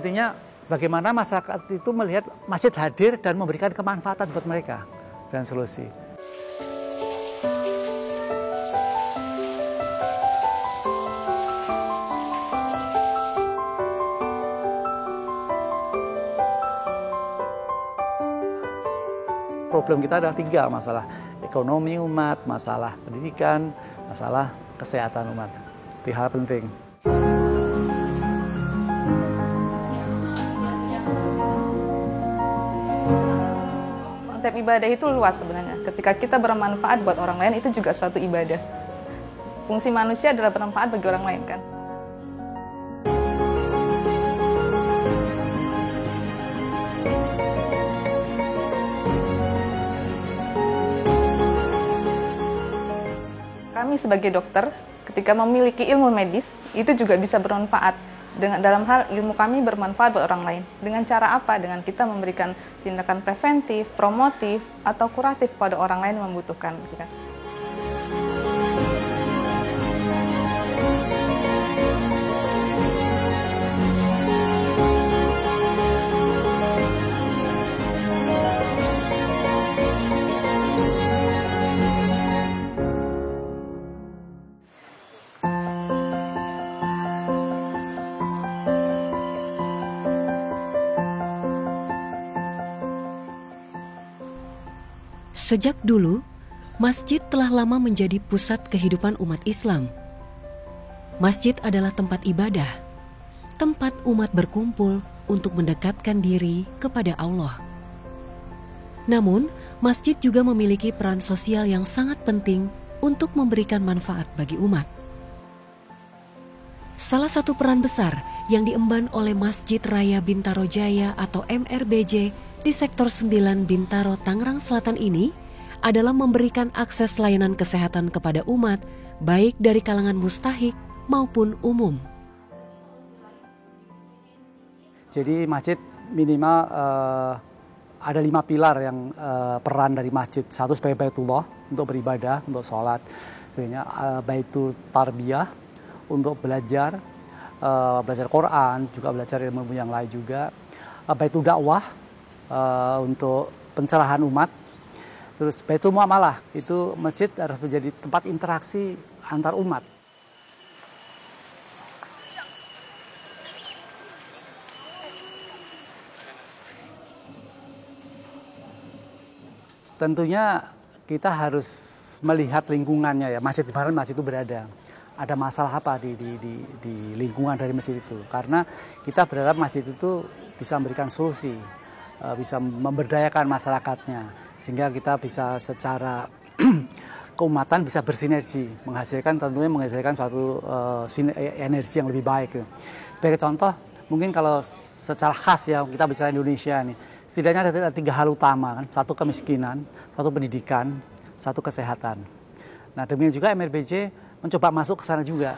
intinya bagaimana masyarakat itu melihat masjid hadir dan memberikan kemanfaatan buat mereka dan solusi. Problem kita adalah 3 masalah: ekonomi umat, masalah pendidikan, masalah kesehatan umat. 3 hal penting. Konsep ibadah itu luas sebenarnya. Ketika kita bermanfaat buat orang lain, itu juga suatu ibadah. Fungsi manusia adalah bermanfaat bagi orang lain, kan? Kami sebagai dokter, ketika memiliki ilmu medis, itu juga bisa bermanfaat. Dalam hal ilmu kami bermanfaat buat orang lain. Dengan cara apa? Dengan kita memberikan tindakan preventif, promotif, atau kuratif pada orang lain yang membutuhkan. Sejak dulu, masjid telah lama menjadi pusat kehidupan umat Islam. Masjid adalah tempat ibadah, tempat umat berkumpul untuk mendekatkan diri kepada Allah. Namun, masjid juga memiliki peran sosial yang sangat penting untuk memberikan manfaat bagi umat. Salah satu peran besar yang diemban oleh Masjid Raya Bintaro Jaya atau MRBJ di Sektor 9 Bintaro, Tangerang Selatan ini adalah memberikan akses layanan kesehatan kepada umat, baik dari kalangan mustahik maupun umum. Jadi masjid minimal ada 5 pilar yang peran dari masjid. 1 sebagai Baitullah untuk beribadah, untuk sholat. Baitul Tarbiyah untuk belajar Quran, juga belajar ilmu yang lain juga. Baitul Dakwah untuk pencerahan umat. Terus Baitul Muamalah, itu masjid harus menjadi tempat interaksi antar umat. Tentunya kita harus melihat lingkungannya ya, masjid di mana masjid itu berada. Ada masalah apa di lingkungan dari masjid itu. Karena kita berharap masjid itu bisa memberikan solusi, bisa memberdayakan masyarakatnya, sehingga kita bisa secara keumatan bisa bersinergi, tentunya menghasilkan suatu energi yang lebih baik. Sebagai contoh, mungkin kalau secara khas ya kita bicara Indonesia nih, setidaknya ada 3 hal utama kan, 1 kemiskinan, 1 pendidikan, 1 kesehatan. Nah demikian juga MRBJ mencoba masuk ke sana juga.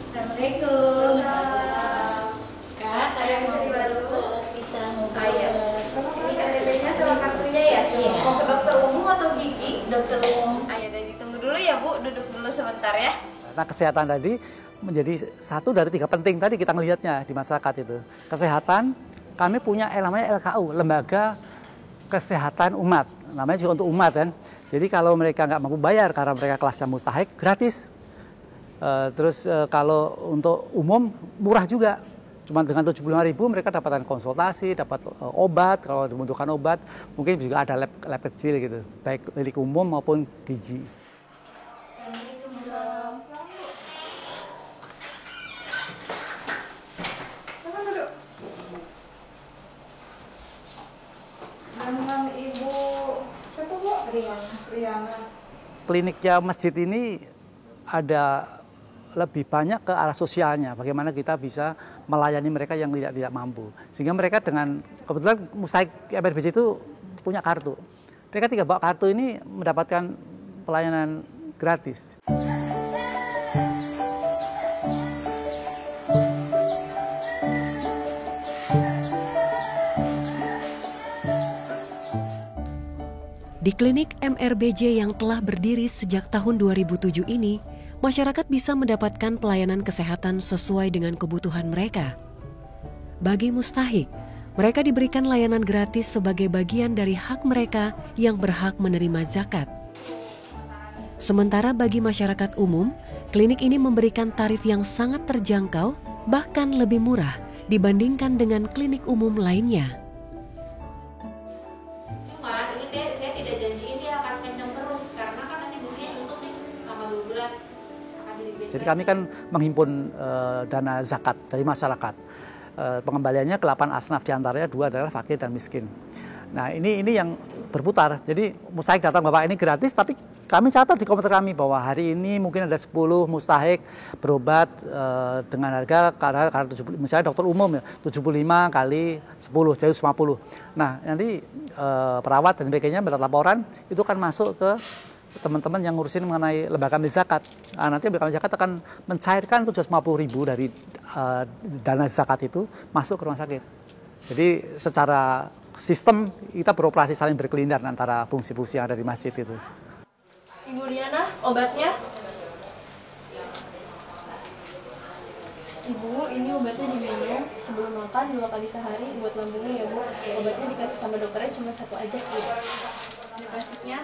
Assalamualaikum. Kak, saya mau baru bisa mengbayar. Ini KTP-nya sama kartunya ya? Iya. Mau ke dokter umum atau gigi? Dokter umum. Ayo, ditunggu dulu ya Bu, duduk dulu sebentar ya. Nah kesehatan tadi menjadi 1 dari 3 penting tadi kita melihatnya di masyarakat itu. Kesehatan, kami punya namanya LKU, Lembaga Kesehatan Umat. Namanya juga untuk umat kan. Jadi kalau mereka nggak mampu bayar karena mereka kelasnya mustahik, gratis. Kalau untuk umum murah juga. Cuma dengan 75.000 mereka dapatkan konsultasi, dapat obat, kalau dibutuhkan obat, mungkin juga ada lab kecil gitu, baik milik umum maupun gigi. Dengan Ibu siapa Bu? Riana. Kliniknya masjid ini ada lebih banyak ke arah sosialnya, bagaimana kita bisa melayani mereka yang tidak mampu. Sehingga mereka dengan, kebetulan mustahik MRBJ itu punya kartu. Mereka 3 bawa kartu ini mendapatkan pelayanan gratis. Di klinik MRBJ yang telah berdiri sejak tahun 2007 ini, masyarakat bisa mendapatkan pelayanan kesehatan sesuai dengan kebutuhan mereka. Bagi mustahik, mereka diberikan layanan gratis sebagai bagian dari hak mereka yang berhak menerima zakat. Sementara bagi masyarakat umum, klinik ini memberikan tarif yang sangat terjangkau, bahkan lebih murah dibandingkan dengan klinik umum lainnya. Cuman ini saya tidak janjiin dia akan kencang terus karena kan nanti businya nyusut nih sama 2 bulan akan jadi geser. Jadi kami kan menghimpun dana zakat dari masyarakat. Pengembaliannya ke 8 asnaf, diantaranya 2 adalah fakir dan miskin. Nah ini yang berputar. Jadi mustahik datang, Bapak ini gratis, tapi kami catat di komputer kami bahwa hari ini mungkin ada 10 mustahik berobat dengan harga karena misalnya dokter umum ya 75 kali 10 jadi 50. Nah nanti perawat dan sebagainya mendapat laporan itu kan masuk ke teman-teman yang ngurusin mengenai lembaga amil zakat. Nah, nanti lembaga amil zakat akan mencairkan 750.000 dari dana zakat itu masuk ke rumah sakit. Jadi secara sistem kita beroperasi saling berkelindan antara fungsi-fungsi yang ada di masjid itu. Ibu Diana, obatnya? Ibu, ini obatnya diminum sebelum makan 2 kali sehari buat lambungnya ya Bu. Obatnya dikasih sama dokternya cuma 1 aja Bu. Dikasihnya.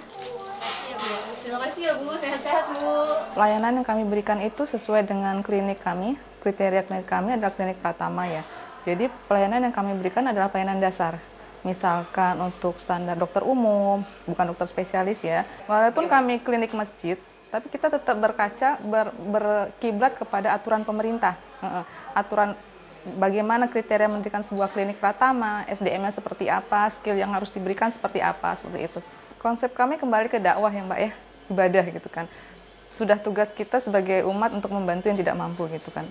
Terima kasih ya Bu, sehat-sehat Bu. Pelayanan yang kami berikan itu sesuai dengan klinik kami. Kriteria klinik kami adalah klinik Pratama ya. Jadi pelayanan yang kami berikan adalah pelayanan dasar. Misalkan untuk standar dokter umum, bukan dokter spesialis ya. Walaupun kami klinik masjid, tapi kita tetap berkiblat kepada aturan pemerintah. Aturan bagaimana kriteria mendirikan sebuah klinik Pratama, SDM-nya seperti apa, skill yang harus diberikan seperti apa, seperti itu. Konsep kami kembali ke dakwah ya Mbak ya, ibadah gitu kan. Sudah tugas kita sebagai umat untuk membantu yang tidak mampu gitu kan.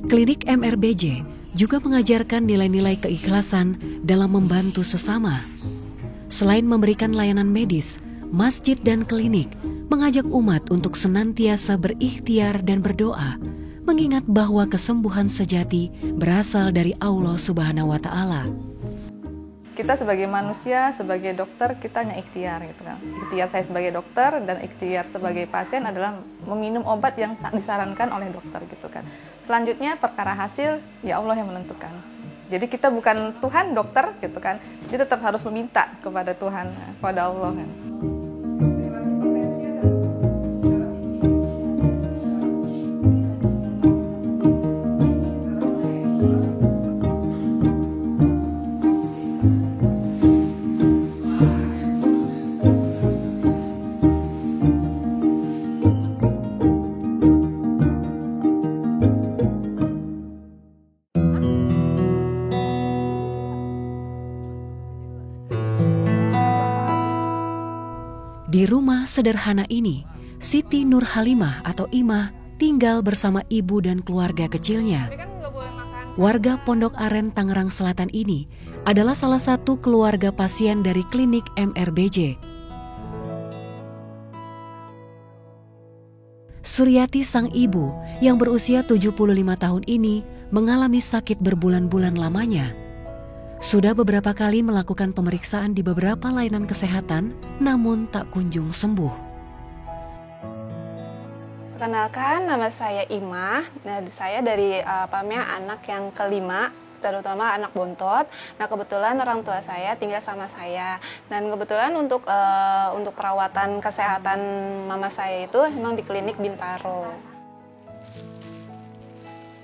Klinik MRBJ juga mengajarkan nilai-nilai keikhlasan dalam membantu sesama. Selain memberikan layanan medis, masjid dan klinik mengajak umat untuk senantiasa berikhtiar dan berdoa, mengingat bahwa kesembuhan sejati berasal dari Allah Subhanahu wa Ta'ala. Kita sebagai manusia, sebagai dokter, kita hanya ikhtiar gitu kan. Ikhtiar saya sebagai dokter dan ikhtiar sebagai pasien adalah meminum obat yang disarankan oleh dokter gitu kan. Selanjutnya perkara hasil ya Allah yang menentukan. Jadi kita bukan Tuhan dokter gitu kan. Jadi tetap harus meminta kepada Tuhan, kepada Allah kan. Di rumah sederhana ini, Siti Nur Halimah atau Imah tinggal bersama ibu dan keluarga kecilnya. Warga Pondok Aren, Tangerang Selatan ini adalah salah satu keluarga pasien dari klinik MRBJ. Suryati sang ibu yang berusia 75 tahun ini mengalami sakit berbulan-bulan lamanya. Sudah beberapa kali melakukan pemeriksaan di beberapa layanan kesehatan, namun tak kunjung sembuh. Perkenalkan, nama saya Imah. Nah, saya dari anak yang kelima, terutama anak bontot. Nah, kebetulan orang tua saya tinggal sama saya. Dan kebetulan untuk perawatan kesehatan mama saya itu memang di klinik Bintaro.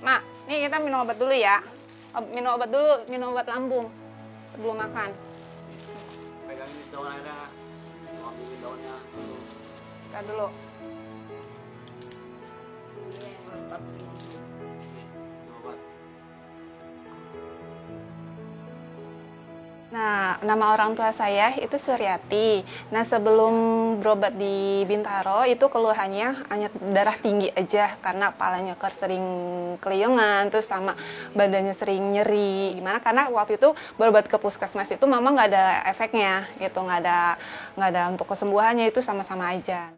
Mak, nih kita minum obat dulu ya. Minum obat lambung sebelum makan. Pegangin daun airnya, ambilin daunnya. Kita dulu. Mantap. Nah, nama orang tua saya itu Suryati. Nah, sebelum berobat di Bintaro itu keluhannya hanya darah tinggi aja karena kepalanya sering keliengan, terus sama badannya sering nyeri. Gimana? Karena waktu itu berobat ke puskesmas itu mama nggak ada efeknya, gitu, nggak ada untuk kesembuhannya, itu sama-sama aja.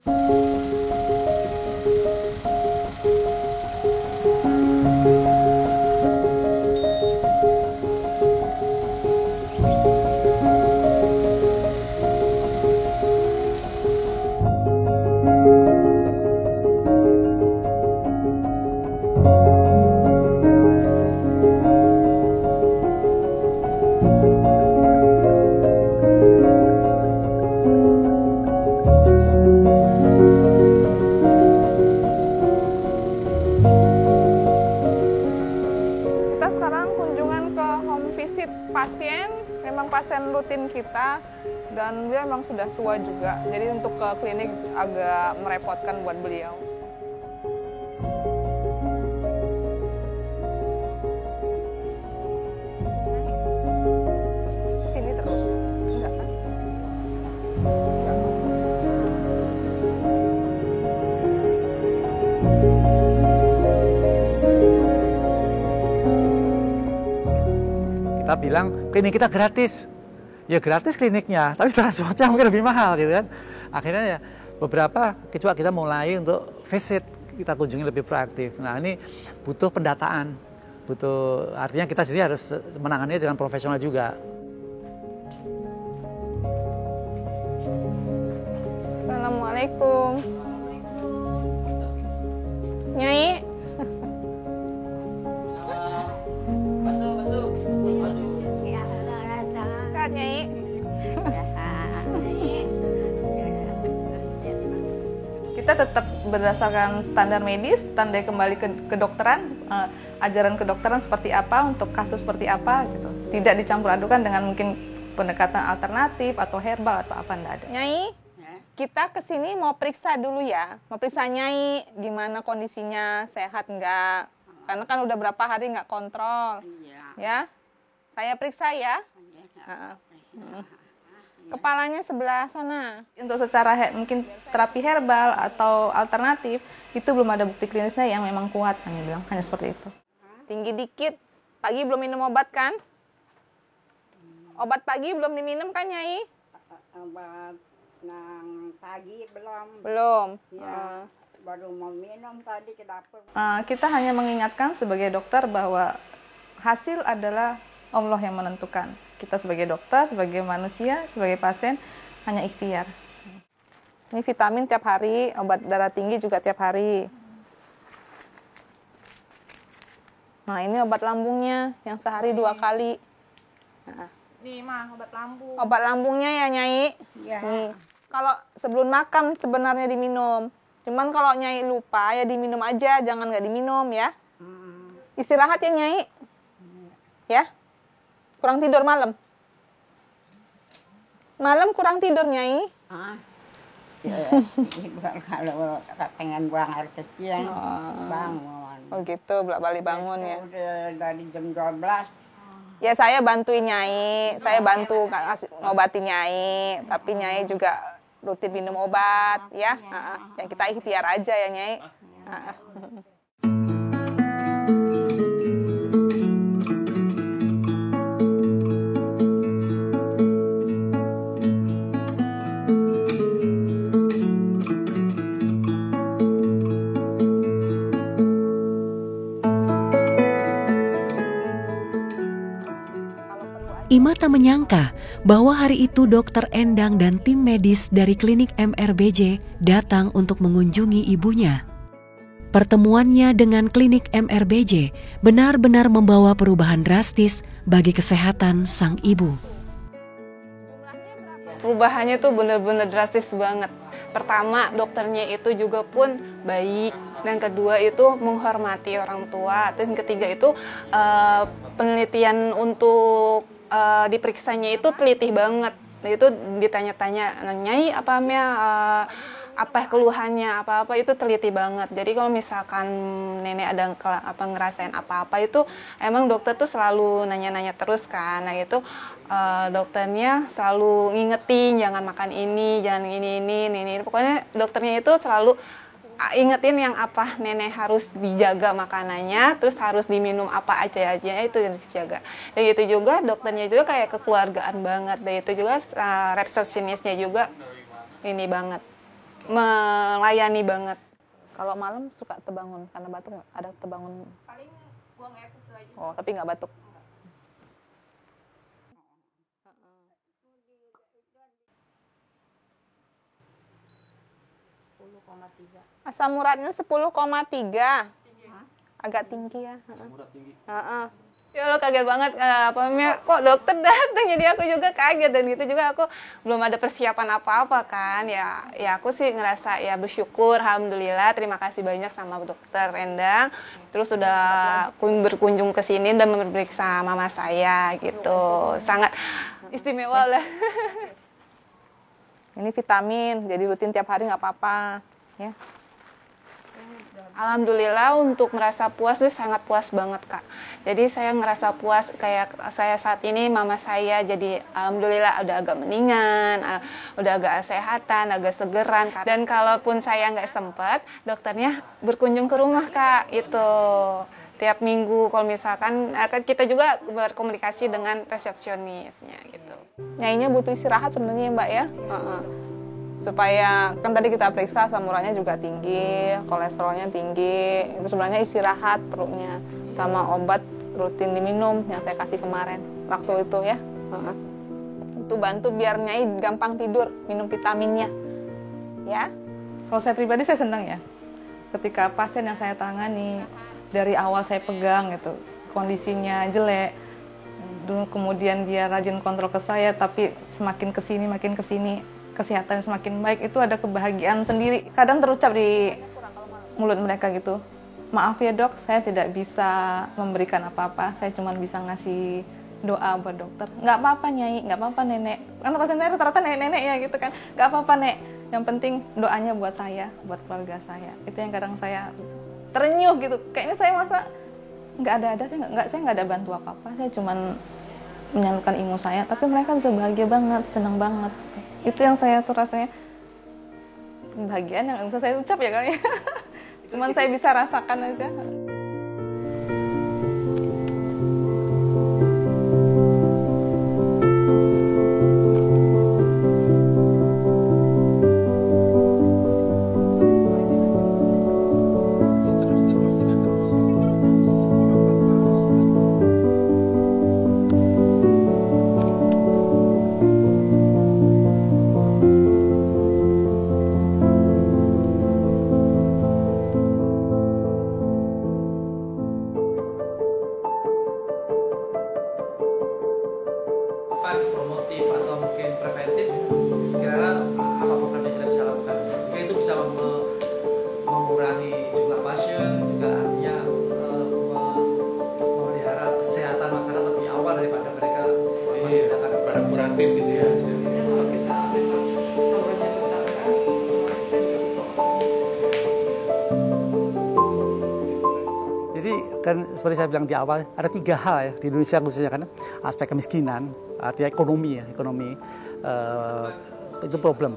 pasien memang pasien rutin kita dan dia memang sudah tua juga. Jadi untuk ke klinik agak merepotkan buat beliau. Sini terus. Enggak kan? Enggak. Kita bilang klinik kita gratis, ya gratis kliniknya, tapi transportnya mungkin lebih mahal gitu kan. Akhirnya ya beberapa kecuali kita mulai untuk visit, kita kunjungi lebih proaktif. Nah ini butuh pendataan, butuh artinya kita sendiri harus menanganinya dengan profesional juga. Assalamualaikum. Nyai. Sehat, Nyai. Kita tetap berdasarkan standar medis, standar kembali ke kedokteran, ajaran kedokteran seperti apa untuk kasus seperti apa gitu. Tidak dicampur adukan dengan mungkin pendekatan alternatif atau herbal atau apa, enggak ada. Nyai, kita kesini mau periksa dulu ya, mau periksa Nyai gimana kondisinya, sehat enggak? Karena kan udah berapa hari nggak kontrol, ya. Saya periksa ya. Kepalanya sebelah sana. Untuk secara mungkin terapi herbal atau alternatif itu belum ada bukti klinisnya yang memang kuat, kami bilang hanya seperti itu. Tinggi dikit. Pagi belum minum obat kan? Obat pagi belum diminum kan, Nyai? Obat yang pagi belum. Belum. Ya, baru mau minum tadi ke dapur. Kita hanya mengingatkan sebagai dokter bahwa hasil adalah Allah yang menentukan. Kita sebagai dokter, sebagai manusia, sebagai pasien, hanya ikhtiar. Ini vitamin tiap hari, obat darah tinggi juga tiap hari. Nah, ini obat lambungnya yang sehari 2 kali. Nah. Nih mah obat lambung. Obat lambungnya ya, Nyai. Iya. Nih. Kalau sebelum makan sebenarnya diminum. Cuman kalau Nyai lupa ya diminum aja, jangan nggak diminum ya. Istirahat ya, Nyai. Ya. Kurang tidur malam. Malam kurang tidur, Nyai. Kalau pengen buang air kecil, bangun. Oh gitu, bolak-balik bangun ya. Udah dari jam 12. Ya saya bantuin Nyai, saya bantu ngobatin Nyai, tapi Nyai juga rutin minum obat ya. Yang kita ikhtiar aja ya, Nyai. Ima tak menyangka bahwa hari itu Dr. Endang dan tim medis dari klinik MRBJ datang untuk mengunjungi ibunya. Pertemuannya dengan klinik MRBJ benar-benar membawa perubahan drastis bagi kesehatan sang ibu. Perubahannya tuh bener-bener drastis banget. Pertama, dokternya itu juga pun baik. Dan kedua itu menghormati orang tua. Dan ketiga itu penelitian untuk diperiksanya itu teliti banget. Itu ditanya-tanya, Nyai apa keluhannya, apa-apa itu teliti banget. Jadi kalau misalkan nenek ada ngerasain apa-apa itu emang dokter tuh selalu nanya-nanya terus kan. Nah itu dokternya selalu ngingetin jangan makan ini, jangan ini. Pokoknya dokternya itu selalu ingetin yang apa nenek harus dijaga makanannya, terus harus diminum apa aja itu yang dijaga. Dan itu juga dokternya juga kayak kekeluargaan banget. Dan itu juga resepsionisnya juga ini banget, melayani banget. Kalau malam suka terbangun karena batuk, ada terbangun. Paling buang air kecil aja. Oh, tapi nggak batuk. Asam uratnya 10,3. Agak tinggi ya. Asam urat tinggi. Ya lo kaget banget, kok dokter datang, jadi aku juga kaget, dan itu juga aku belum ada persiapan apa-apa kan, ya aku sih ngerasa ya bersyukur, alhamdulillah, terima kasih banyak sama dokter Endang, terus sudah berkunjung ke sini dan memeriksa mama saya gitu, sangat istimewa lah. Ini vitamin, jadi rutin tiap hari nggak apa-apa, ya. Alhamdulillah untuk merasa puas itu sangat puas banget Kak. Jadi saya ngerasa puas kayak saya saat ini mama saya jadi alhamdulillah udah agak mendingan, udah agak kesehatan, agak segeran. Dan kalaupun saya nggak sempat, dokternya berkunjung ke rumah Kak, itu tiap minggu kalau misalkan kita juga berkomunikasi dengan resepsionisnya gitu. Nyainya butuh istirahat sebenarnya ya Mbak ya. Supaya kan tadi kita periksa asam uratnya juga tinggi, kolesterolnya tinggi, itu sebenarnya istirahat perutnya, sama obat rutin diminum yang saya kasih kemarin waktu itu ya. Itu bantu biar Nyai gampang tidur, minum vitaminnya ya. Kalau saya pribadi saya senang ya ketika pasien yang saya tangani dari awal saya pegang gitu kondisinya jelek, dulu kemudian dia rajin kontrol ke saya, tapi semakin kesini kesehatan semakin baik, itu ada kebahagiaan sendiri. Kadang terucap di mulut mereka gitu, maaf ya dok, saya tidak bisa memberikan apa-apa, saya cuma bisa ngasih doa buat dokter. Nggak apa-apa Nyai, nggak apa-apa nenek, karena pasien saya rata-rata nenek-nenek ya gitu kan. Nggak apa-apa nek, yang penting doanya buat saya, buat keluarga saya. Itu yang kadang saya terenyuh gitu, kayaknya saya masa nggak ada saya nggak ada bantu apa-apa, saya cuma menyalurkan ilmu saya, tapi mereka bisa bahagia banget, senang banget. Itu yang saya tuh rasanya kebahagiaan yang nggak bisa saya ucap ya kali ya. Cuman saya bisa rasakan aja. Promotif atau mungkin preventif, kira-kira apa program yang kita bisa lakukan sehingga itu bisa mengurangi jumlah pasien, juga artinya memelihara kesehatan masyarakat lebih awal daripada mereka menggunakan barang kuratif gitu ya. Kalau kita memang program bertambah, kita juga butuh. Jadi kan seperti saya bilang di awal, ada 3 hal ya di Indonesia khususnya, kan aspek kemiskinan, artinya ekonomi itu problem.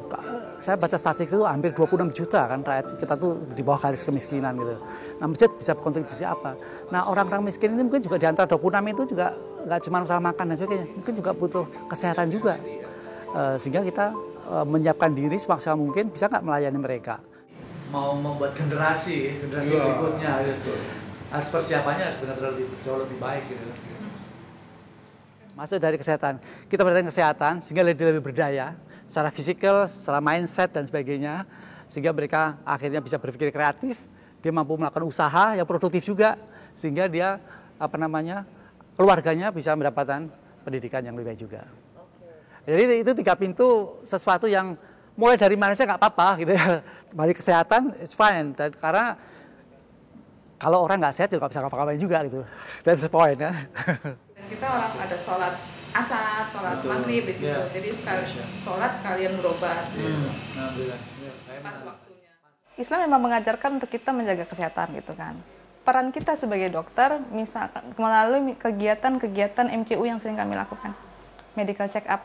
Saya baca statistik itu hampir 26 juta kan rakyat kita tuh di bawah garis kemiskinan gitu. Nah, masjid bisa berkontribusi apa? Nah, orang-orang miskin ini mungkin juga di antara 26 itu juga nggak cuma masalah makan dan sebagainya, mungkin juga butuh kesehatan juga. Sehingga kita menyiapkan diri semaksimal mungkin, bisa nggak melayani mereka. Mau membuat generasi berikutnya gitu. Harus persiapannya sebenarnya jauh lebih baik gitu. Masuk dari kesehatan, kita berdasarkan kesehatan sehingga lebih berdaya secara fisikal, secara mindset dan sebagainya, sehingga mereka akhirnya bisa berpikir kreatif, dia mampu melakukan usaha yang produktif juga, sehingga dia keluarganya bisa mendapatkan pendidikan yang lebih baik juga. Jadi itu 3 pintu, sesuatu yang mulai dari mana saja nggak apa-apa gitu ya. Balik kesehatan, it's fine, karena kalau orang nggak sehat juga nggak bisa ngapa-ngapain juga gitu. That's the point ya. Dan kita orang ada sholat asar, sholat maghrib di situ. Yeah. Jadi sholat sekalian berobat. Alhamdulillah. Pas waktunya. Islam memang mengajarkan untuk kita menjaga kesehatan gitu kan. Peran kita sebagai dokter, misalkan melalui kegiatan-kegiatan MCU yang sering kami lakukan, medical check up,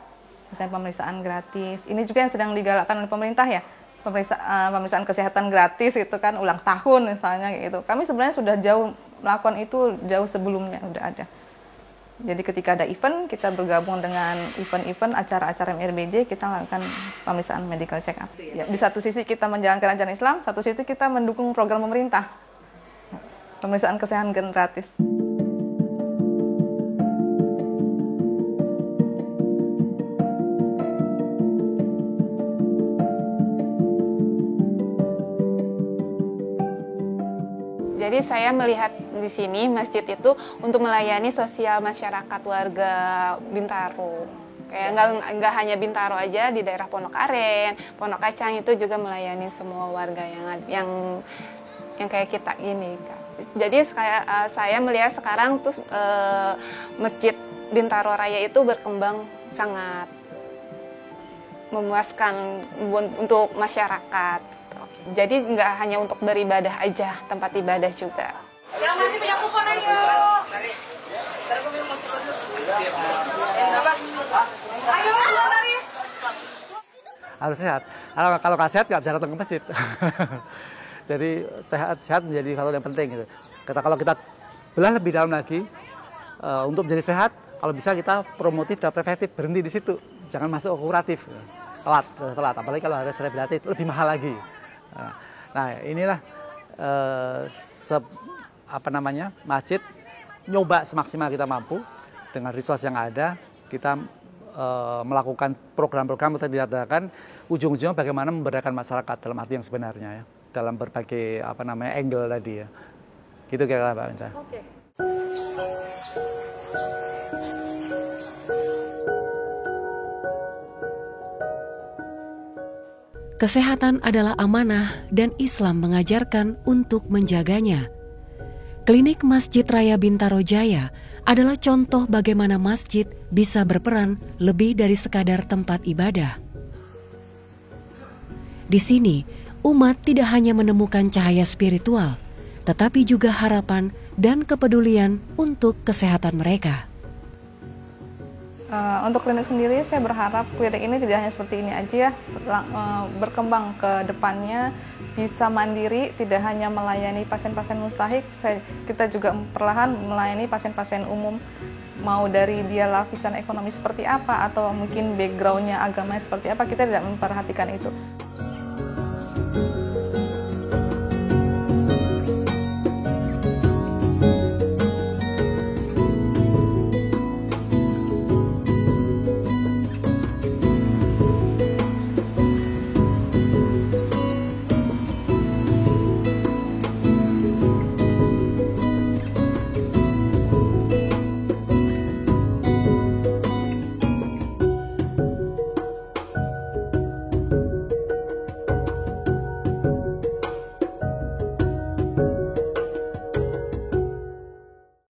misalnya pemeriksaan gratis. Ini juga yang sedang digalakkan oleh pemerintah ya. Pemeriksaan kesehatan gratis itu kan ulang tahun misalnya gitu. Kami sebenarnya sudah jauh melakukan itu jauh sebelumnya udah ada. Jadi ketika ada event, kita bergabung dengan event-event acara-acara MRBJ, kita lakukan pemeriksaan medical check up. Ya, di satu sisi kita menjalankan ajaran Islam, satu sisi kita mendukung program pemerintah. Pemeriksaan kesehatan gratis. Jadi saya melihat di sini masjid itu untuk melayani sosial masyarakat warga Bintaro. Kayak nggak hanya Bintaro aja, di daerah Pondok Aren, Pondok Kacang itu juga melayani semua warga yang kayak kita ini. Jadi saya melihat sekarang tuh Masjid Bintaro Raya itu berkembang sangat memuaskan untuk masyarakat. Jadi nggak hanya untuk beribadah aja, tempat ibadah juga. Yang masih punya kupon ayo. Ayo, baris. Harus sehat. Kalau nggak sehat nggak bisa datang ke masjid. Jadi sehat menjadi hal yang penting gitu. Kalau kita belah lebih dalam lagi, untuk menjadi sehat, kalau bisa kita promotif dan preventif, berhenti di situ, jangan masuk ke kuratif. Telat. Apalagi kalau harus rehabilitatif lebih mahal lagi. Nah inilah masjid nyoba semaksimal kita mampu dengan resource yang ada, kita melakukan program-program yang diadakan, ujung-ujungnya bagaimana memberdayakan masyarakat dalam arti yang sebenarnya ya, dalam berbagai angle tadi ya. Gitu kira-kira Pak Minta. Oke. Kesehatan adalah amanah dan Islam mengajarkan untuk menjaganya. Klinik Masjid Raya Bintaro Jaya adalah contoh bagaimana masjid bisa berperan lebih dari sekadar tempat ibadah. Di sini, umat tidak hanya menemukan cahaya spiritual, tetapi juga harapan dan kepedulian untuk kesehatan mereka. Untuk klinik sendiri, saya berharap klinik ini tidak hanya seperti ini aja ya, berkembang ke depannya, bisa mandiri, tidak hanya melayani pasien-pasien mustahik, kita juga perlahan melayani pasien-pasien umum, mau dari dia lapisan ekonomi seperti apa, atau mungkin background-nya agamanya seperti apa, kita tidak memperhatikan itu.